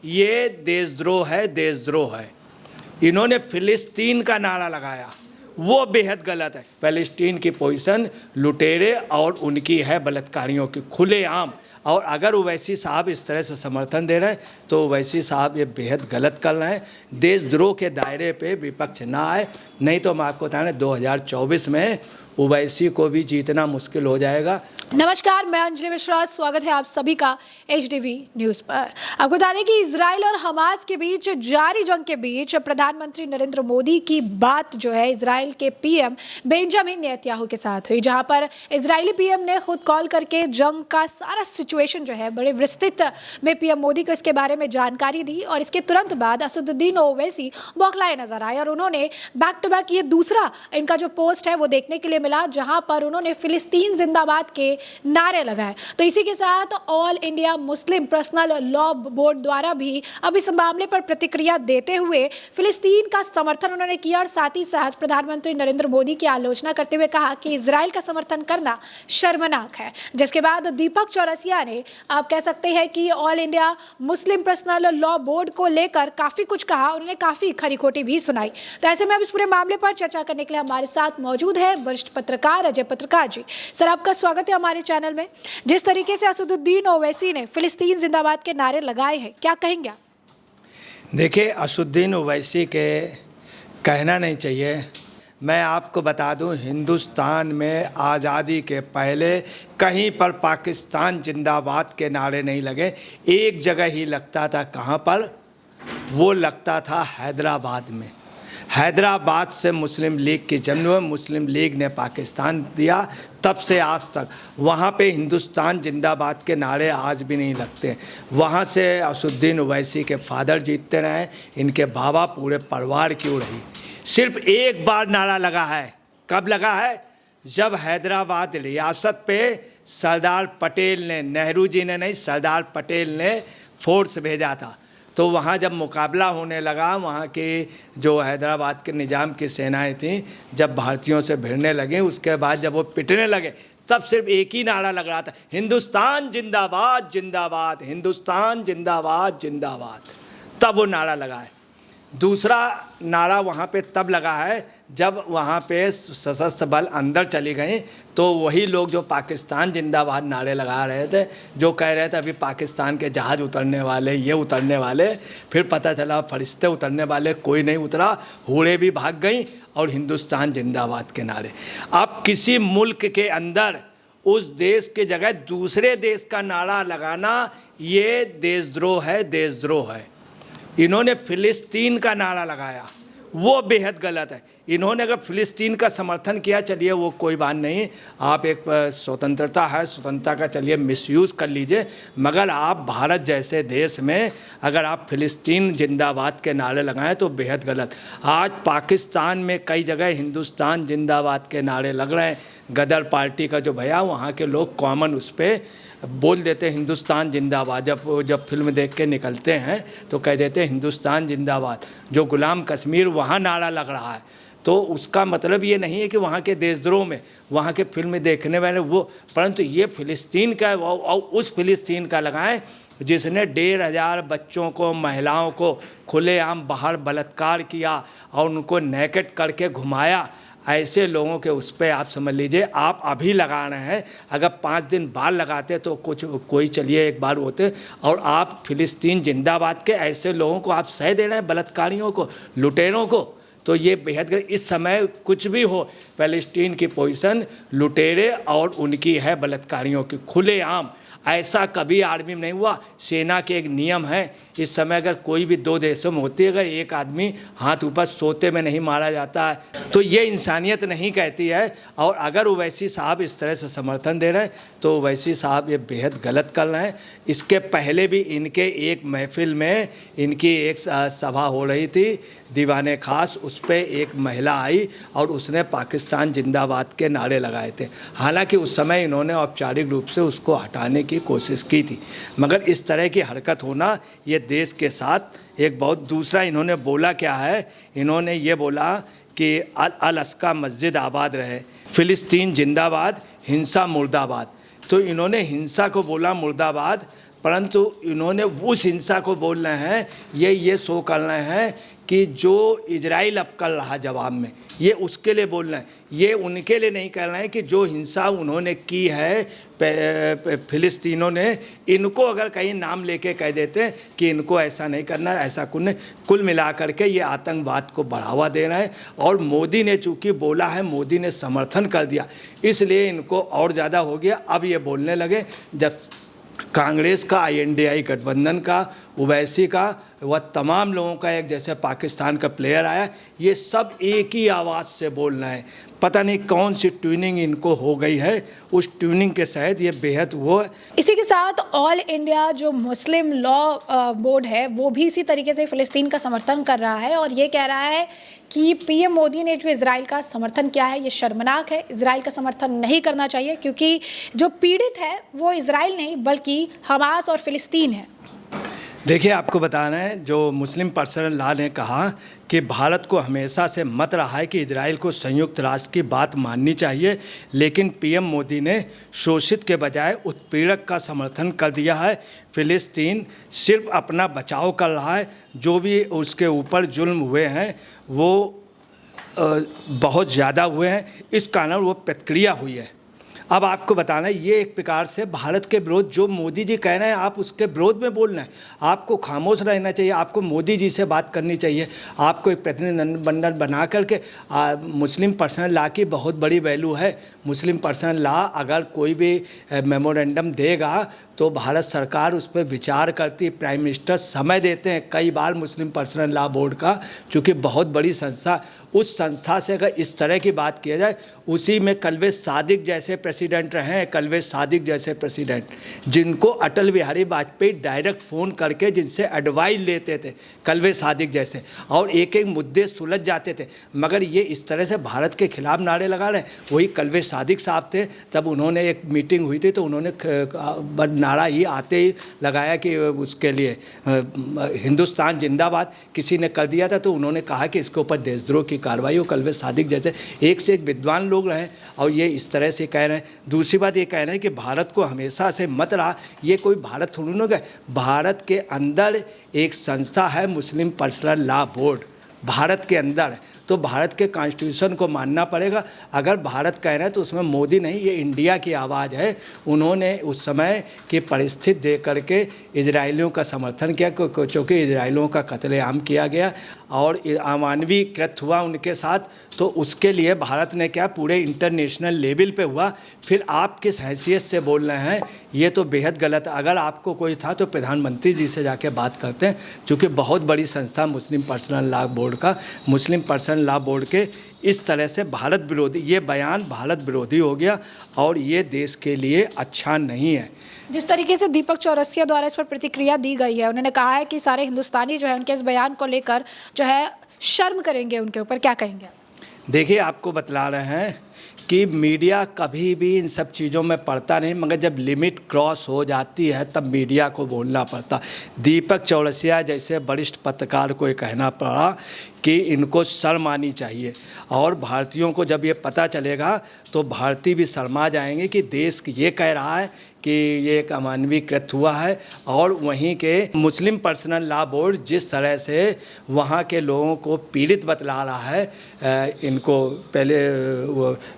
ये देशद्रोह है, देशद्रोह है। इन्होंने फिलिस्तीन का नारा लगाया, वो बेहद गलत है। फिलिस्तीन की पोजीशन लुटेरे और उनकी है बलात्कारियों की खुलेआम। और अगर ओवैसी साहब इस तरह से समर्थन दे रहे हैं तो ओवैसी साहब ये बेहद गलत कर रहे हैं। देशद्रोह के दायरे पे विपक्ष ना आए, नहीं तो मैं आपको बता रहा 2024 में ओवैसी को भी जीतना मुश्किल हो जाएगा। नमस्कार, मैं अंजलि मिश्रा, स्वागत है आप सभी का HDV न्यूज़ पर। आपको बता दें कि इजराइल और हमास के बीच जारी जंग के बीच प्रधानमंत्री नरेंद्र मोदी की बात जो है इजराइल के PM बेंजामिन नेतन्याहू के साथ हुई, जहां पर इजरायली PM ने खुद कॉल करके जंग का सारा सिचुएशन जो है बड़े विस्तृत में PM मोदी को इसके बारे में जानकारी दी। और इसके तुरंत बाद असदुद्दीन ओवैसी बौखलाए नजर आए और उन्होंने बैक टू बैक ये दूसरा इनका जो पोस्ट है वो देखने के लिए मिला, जहां पर उन्होंने फिलिस्तीन जिंदाबाद के नारे लगाए। तो इसी के साथ all India Muslim personal law board द्वारा भी अब इस मामले पर प्रतिक्रिया देते हुए फिलिस्तीन का समर्थन उन्होंने किया और साथ ही साथ प्रधानमंत्री नरेंद्र मोदी की आलोचना करते हुए कहा कि इजराइल का समर्थन करना शर्मनाक है। जिसके बाद दीपक चौरसिया ने, आप कह सकते हैं कि all India Muslim personal law board को लेकर काफी कुछ कहा, उन्होंने काफी खरी खोटी भी सुनाई। तो ऐसे में अब इस पूरे मामले पर चर्चा करने के लिए हमारे साथ मौजूद है वरिष्ठ पत्रकार अजय पत्रकार जी। सर, आपका स्वागत है हमारे चैनल में। जिस तरीके से असदुद्दीन ओवैसी ने फिलिस्तीन जिंदाबाद के नारे लगाए हैं, क्या कहेंगे आप? देखिए, असदुद्दीन ओवैसी के कहना नहीं चाहिए। मैं आपको बता दूं, हिंदुस्तान में आज़ादी के पहले कहीं पर पाकिस्तान जिंदाबाद के नारे नहीं लगे। एक जगह ही लगता था, कहाँ पर? वो लगता था हैदराबाद में। हैदराबाद से मुस्लिम लीग की जन्म हुई, मुस्लिम लीग ने पाकिस्तान दिया, तब से आज तक वहाँ पे हिंदुस्तान जिंदाबाद के नारे आज भी नहीं लगते। वहाँ से असदुद्दीन ओवैसी के फादर जीतते रहे, इनके बाबा, पूरे परिवार की रही। सिर्फ एक बार नारा लगा है। कब लगा है? जब हैदराबाद रियासत पे सरदार पटेल ने, नेहरू जी ने नहीं, सरदार पटेल ने फोर्स भेजा था। तो वहाँ जब मुकाबला होने लगा, वहाँ के जो हैदराबाद के निज़ाम की सेनाएं थीं, जब भारतीयों से भिड़ने लगे, उसके बाद जब वो पिटने लगे, तब सिर्फ एक ही नारा लग रहा था, हिंदुस्तान जिंदाबाद जिंदाबाद, हिंदुस्तान जिंदाबाद जिंदाबाद। तब वो नारा लगा है। दूसरा नारा वहाँ पे तब लगा है जब वहाँ पे सशस्त्र बल अंदर चली गई, तो वही लोग जो पाकिस्तान जिंदाबाद नारे लगा रहे थे, जो कह रहे थे अभी पाकिस्तान के जहाज़ उतरने वाले, ये उतरने वाले, फिर पता चला फरिश्ते उतरने वाले, कोई नहीं उतरा, हुड़े भी भाग गई और हिंदुस्तान जिंदाबाद के नारे। अब किसी मुल्क के अंदर उस देश के जगह दूसरे देश का नारा लगाना, ये देशद्रोह है, देशद्रोह है। इन्होंने फिलिस्तीन का नारा लगाया, वो बेहद गलत है। इन्होंने अगर फिलिस्तीन का समर्थन किया, चलिए वो कोई बात नहीं, आप एक स्वतंत्रता है, स्वतंत्रता का चलिए मिसयूज़ कर लीजिए, मगर आप भारत जैसे देश में अगर आप फिलिस्तीन जिंदाबाद के नारे लगाएं तो बेहद गलत। आज पाकिस्तान में कई जगह हिंदुस्तान जिंदाबाद के नारे लग रहे हैं। गदर पार्टी का जो भैया, वहाँ के लोग कॉमन उस पर बोल देते हैं हिंदुस्तान जिंदाबाद। जब फिल्म देख के निकलते हैं तो कह देते हैं हिंदुस्तान जिंदाबाद। जो गुलाम कश्मीर, वहाँ नारा लग रहा है, तो उसका मतलब ये नहीं है कि वहाँ के देशद्रोह में वहाँ के फिल्म देखने वाले वो, परंतु ये फिलिस्तीन का, और उस फिलिस्तीन का लगाएं जिसने 1,500 बच्चों को, महिलाओं को खुलेआम बाहर बलात्कार किया और उनको नेकेट करके घुमाया। ऐसे लोगों के उस पर आप समझ लीजिए, आप अभी लगा रहे हैं, अगर 5 दिन बाद लगाते तो कोई चलिए एक बार होते, और आप फिलिस्तीन जिंदाबाद के ऐसे लोगों को आप सह दे रहे हैं, बलात्कारियों को, लुटेरों को। तो ये बेहद, इस समय कुछ भी हो, फ़लस्तीन की पोजीशन लुटेरे और उनकी है बलात्कारियों की खुलेआम। ऐसा कभी आर्मी में नहीं हुआ। सेना के एक नियम है, इस समय अगर कोई भी 2 देशों में होती है, अगर एक आदमी हाथ ऊपर सोते में नहीं मारा जाता है तो ये इंसानियत नहीं कहती है। और अगर ओवैसी साहब इस तरह से समर्थन दे रहे हैं तो ओवैसी साहब ये बेहद गलत कर रहे हैं। इसके पहले भी इनके एक महफिल में इनकी एक सभा हो रही थी, दीवाने खास, उस पर एक महिला आई और उसने पाकिस्तान जिंदाबाद के नारे लगाए थे। हालांकि उस समय इन्होंने औपचारिक रूप से उसको हटाने की कोशिश की थी, मगर इस तरह की हरकत होना ये देश के साथ एक बहुत। दूसरा इन्होंने बोला क्या है, इन्होंने ये बोला कि अल अक्सा मस्जिद आबाद रहे, फिलिस्तीन जिंदाबाद, हिंसा मुर्दाबाद। तो इन्होंने हिंसा को बोला मुर्दाबाद, परंतु इन्होंने उस हिंसा को बोल रहे हैं, ये शो कर रहे हैं कि जो इजराइल अब कर रहा जवाब में, ये उसके लिए बोल रहे हैं, ये उनके लिए नहीं कर रहे हैं कि जो हिंसा उन्होंने की है फिलिस्तीनों ने, इनको अगर कहीं नाम लेके कह देते हैं कि इनको ऐसा नहीं करना, ऐसा कुल मिला करके ये आतंकवाद को बढ़ावा दे रहे हैं। और मोदी ने चूँकि बोला है, मोदी ने समर्थन कर दिया, इसलिए इनको और ज़्यादा हो गया। अब ये बोलने लगे, जब कांग्रेस का, INDI गठबंधन का, ओवैसी का, वह तमाम लोगों का, एक जैसे पाकिस्तान का प्लेयर आया, ये सब एक ही आवाज़ से बोल रहे हैं। पता नहीं कौन सी ट्यूनिंग इनको हो गई है, उस ट्यूनिंग के शायद ये बेहद वो है। इसी के साथ ऑल इंडिया जो मुस्लिम लॉ बोर्ड है वो भी इसी तरीके से फ़िलिस्तीन का समर्थन कर रहा है और ये कह रहा है कि PM मोदी ने जो इजराइल का समर्थन किया है ये शर्मनाक है, इजराइल का समर्थन नहीं करना चाहिए, क्योंकि जो पीड़ित है वो इजराइल नहीं बल्कि हमास और फ़िलिस्तीन है। देखिए, आपको बताना है, जो मुस्लिम पर्सनल लॉ ने कहा कि भारत को हमेशा से मत रहा है कि इजराइल को संयुक्त राष्ट्र की बात माननी चाहिए, लेकिन PM मोदी ने शोषित के बजाय उत्पीड़क का समर्थन कर दिया है। फ़िलिस्तीन सिर्फ अपना बचाव कर रहा है, जो भी उसके ऊपर जुल्म हुए हैं वो बहुत ज़्यादा हुए हैं, इस कारण वो प्रतिक्रिया हुई है। अब आपको बताना है, ये एक प्रकार से भारत के विरोध, जो मोदी जी कह रहे हैं आप उसके विरोध में बोलना है। आपको खामोश रहना चाहिए, आपको मोदी जी से बात करनी चाहिए, आपको एक प्रतिनिधिमंडल बना करके मुस्लिम पर्सनल लॉ की बहुत बड़ी वैल्यू है। मुस्लिम पर्सनल लॉ अगर कोई भी मेमोरेंडम देगा तो भारत सरकार उस पर विचार करती है, प्राइम मिनिस्टर समय देते हैं कई बार मुस्लिम पर्सनल लॉ बोर्ड का, चूँकि बहुत बड़ी संस्था, उस संस्था से अगर इस तरह की बात किया जाए, उसी में कलवे सादिक जैसे प्रेसिडेंट रहे हैं, कलवे सादिक जैसे प्रेसिडेंट, जिनको अटल बिहारी वाजपेयी डायरेक्ट फ़ोन करके जिनसे एडवाइस लेते थे, कलवे सादिक जैसे, और एक एक मुद्दे सुलझ जाते थे। मगर ये इस तरह से भारत के खिलाफ नारे लगा रहे हैं। वही कलवे सादिक साहब थे, तब उन्होंने एक मीटिंग हुई थी तो उन्होंने नारा ही आते ही लगाया कि उसके लिए हिंदुस्तान जिंदाबाद किसी ने कर दिया था, तो उन्होंने कहा कि इसके ऊपर देशद्रोह की कार्रवाई हो। कलवे सादिक जैसे एक से एक विद्वान लोग रहे और ये इस तरह से कह रहे हैं। दूसरी बात ये कह रहे हैं कि भारत को हमेशा से मत रहा, ये कोई भारत थोड़ी ना गए, भारत के अंदर एक संस्था है मुस्लिम पर्सनल लॉ बोर्ड, भारत के अंदर, तो भारत के कॉन्स्टिट्यूशन को मानना पड़ेगा। अगर भारत कह रहे हैं तो उसमें मोदी नहीं, ये इंडिया की आवाज़ है। उन्होंने उस समय की परिस्थिति देख करके इजरायलियों का समर्थन किया, क्योंकि इजरायलियों का कत्लेआम किया गया और अमानवीय कृत्य हुआ उनके साथ, तो उसके लिए भारत ने क्या पूरे इंटरनेशनल लेवल पे हुआ। फिर आप किस हैसियत से बोल रहे हैं, ये तो बेहद गलत है। अगर आपको कोई था तो प्रधानमंत्री जी से जाके बात करते हैं, क्योंकि बहुत बड़ी संस्था मुस्लिम पर्सनल लॉ बोर्ड का, मुस्लिम पर्सनल लॉ बोर्ड के इस तरह से भारत विरोधी, ये बयान भारत विरोधी हो गया और ये देश के लिए अच्छा नहीं है। जिस तरीके से दीपक चौरसिया द्वारा इस पर प्रतिक्रिया दी गई है, उन्होंने कहा है कि सारे हिंदुस्तानी जो है उनके इस बयान को लेकर जो है शर्म करेंगे उनके ऊपर, क्या कहेंगे? देखिए, आपको बतला रहे हैं कि मीडिया कभी भी इन सब चीज़ों में पड़ता नहीं, मगर जब लिमिट क्रॉस हो जाती है तब मीडिया को बोलना पड़ता। दीपक चौरसिया जैसे वरिष्ठ पत्रकार को ये कहना पड़ा कि इनको शर्म आनी चाहिए, और भारतीयों को जब ये पता चलेगा तो भारतीय भी शर्मा जाएंगे कि देश ये कह रहा है कि ये एक अमानवीय कृत्य हुआ है। और वहीं के मुस्लिम पर्सनल लॉ बोर्ड जिस तरह से वहाँ के लोगों को पीड़ित बतला रहा है, इनको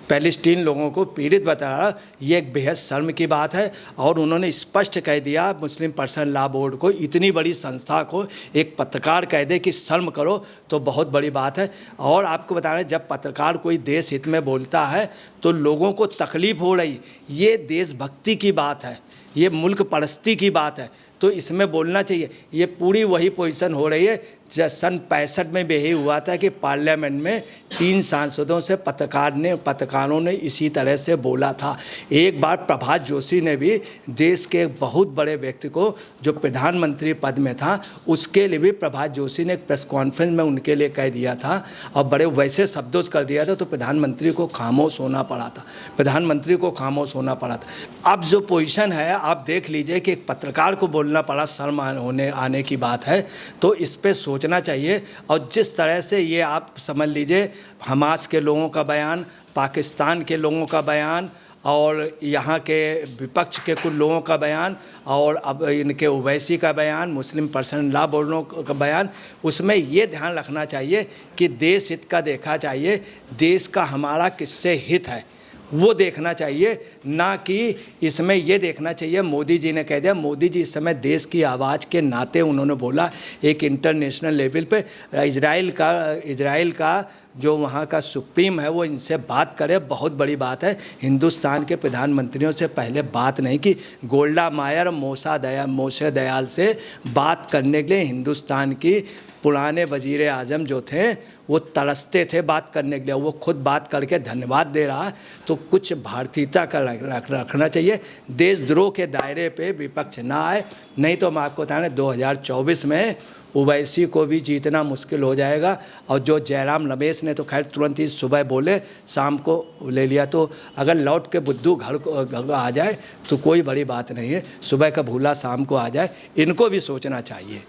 पैलेस्टीन लोगों को पीड़ित बता रहा है, ये एक बेहद शर्म की बात है। और उन्होंने स्पष्ट कह दिया मुस्लिम पर्सनल लॉ बोर्ड को, इतनी बड़ी संस्था को एक पत्रकार कह दे कि शर्म करो तो बहुत बड़ी बात है। और आपको बता रहे हैं, जब पत्रकार कोई देश हित में बोलता है तो लोगों को तकलीफ़ हो रही, ये देशभक्ति की बात है, ये मुल्क परस्ती की बात है, तो इसमें बोलना चाहिए। ये पूरी वही पोजीशन हो रही है जब सन 65 में भी यही हुआ था कि पार्लियामेंट में 3 सांसदों से पत्रकारों ने इसी तरह से बोला था। एक बार प्रभात जोशी ने भी देश के एक बहुत बड़े व्यक्ति को जो प्रधानमंत्री पद में था, उसके लिए भी प्रभात जोशी ने एक प्रेस कॉन्फ्रेंस में उनके लिए कह दिया था और बड़े वैसे शब्दों से कर दिया था, तो प्रधानमंत्री को खामोश होना पड़ा था, प्रधानमंत्री को खामोश होना पड़ा था। अब जो पोजीशन है आप देख लीजिए कि एक पत्रकार को बोलना पड़ा, शर्म आने की बात है, तो इस पर सोचना चाहिए। और जिस तरह से ये आप समझ लीजिए, हमास के लोगों का बयान, पाकिस्तान के लोगों का बयान और यहाँ के विपक्ष के कुछ लोगों का बयान और अब इनके ओवैसी का बयान, मुस्लिम पर्सन लॉ बोर्डों का बयान, उसमें ये ध्यान रखना चाहिए कि देश हित का देखा चाहिए, देश का हमारा किससे हित है वो देखना चाहिए, ना कि इसमें ये देखना चाहिए। मोदी जी ने कह दिया, मोदी जी इस समय देश की आवाज़ के नाते उन्होंने बोला एक इंटरनेशनल लेवल पे इजराइल का जो वहाँ का सुप्रीम है वो इनसे बात करे, बहुत बड़ी बात है। हिंदुस्तान के प्रधानमंत्रियों से पहले बात नहीं की, गोल्डा मायर मोशे दयाल से बात करने के लिए हिंदुस्तान की पुराने वजीर आज़म जो थे वो तरसते थे बात करने के लिए, वो खुद बात करके धन्यवाद दे रहा है। तो कुछ भारतीयता का रखना चाहिए, देशद्रोह के दायरे पे विपक्ष ना आए, नहीं तो मैं आपको बता रहा 2024 में ओवैसी को भी जीतना मुश्किल हो जाएगा। और जो जयराम रमेश ने तो खैर तुरंत ही सुबह बोले, शाम को ले लिया, तो अगर लौट के बुद्धू घर को आ जाए तो कोई बड़ी बात नहीं है, सुबह का भूला शाम को आ जाए, इनको भी सोचना चाहिए।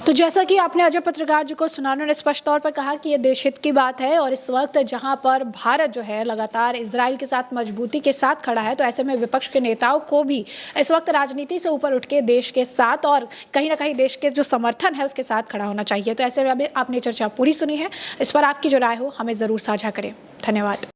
तो जैसा कि आपने अजय पत्रकार जी को सुना, उन्होंने स्पष्ट तौर पर कहा कि ये देश हित की बात है और इस वक्त जहां पर भारत जो है लगातार इजराइल के साथ मजबूती के साथ खड़ा है, तो ऐसे में विपक्ष के नेताओं को भी इस वक्त राजनीति से ऊपर उठ के देश के साथ और कहीं ना कहीं देश के जो समर्थन है उसके साथ खड़ा होना चाहिए। तो ऐसे में अभी आपने चर्चा पूरी सुनी है, इस पर आपकी जो राय हो हमें ज़रूर साझा करें। धन्यवाद।